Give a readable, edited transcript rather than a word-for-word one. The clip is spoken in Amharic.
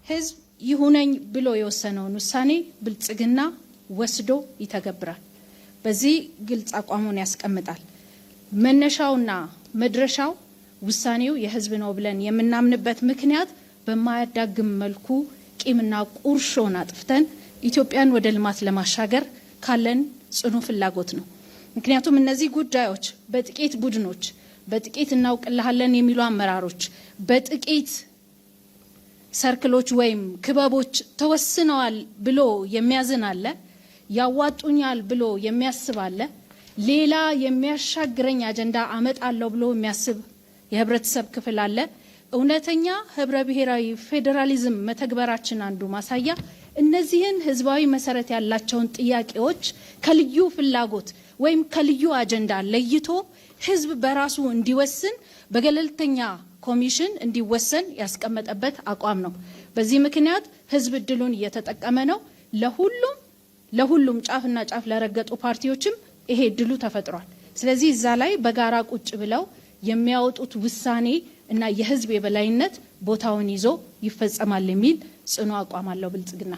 ህዝብ ይሁነኝ ብሎ የወሰነውን ውሳኔ ብልጽግና ወስዶ ይተገብራል። በዚህ ግልጽ አቋሙን ያስቀምጣል። መነሻውና መድረሻው ውሳኔው የህዝብ ነው ብለን የምናምንበት ምክንያት በማያዳግም መልኩ ቂምና ቁርሾን አጥፍተን ኢትዮጵያን ወደ ልማት ለማሻገር ካለን ጽኑ ፍላጎት ነው። ምክንያቱም እነዚህ ጉዳዮች በጥቂት ቡድኖች፣ በጥቂት እናውቅልሃለን የሚሉ አመራሮች፣ በጥቂት ሰርክሎች ወይም ክበቦች ተወስነዋል ብሎ የሚያዝን አለ፣ ያዋጡኛል ብሎ የሚያስብ አለ፣ ሌላ የሚያሻግረኝ አጀንዳ አመጣለሁ ብሎ የሚያስብ የህብረተሰብ ክፍል አለ። እውነተኛ ህብረ ብሔራዊ ፌዴራሊዝም መተግበራችን አንዱ ማሳያ እነዚህን ህዝባዊ መሰረት ያላቸውን ጥያቄዎች ከልዩ ፍላጎት ወይም ከልዩ አጀንዳ ለይቶ ህዝብ በራሱ እንዲወስን በገለልተኛ ኮሚሽን እንዲወሰን ያስቀመጠበት አቋም ነው። በዚህ ምክንያት ህዝብ እድሉን እየተጠቀመ ነው። ለሁሉም ጫፍና ጫፍ ለረገጡ ፓርቲዎችም ይሄ እድሉ ተፈጥሯል። ስለዚህ እዛ ላይ በጋራ ቁጭ ብለው የሚያወጡት ውሳኔ እና የህዝብ የበላይነት ቦታውን ይዞ ይፈጸማል የሚል ጽኑ አቋም አለው ብልጽግና።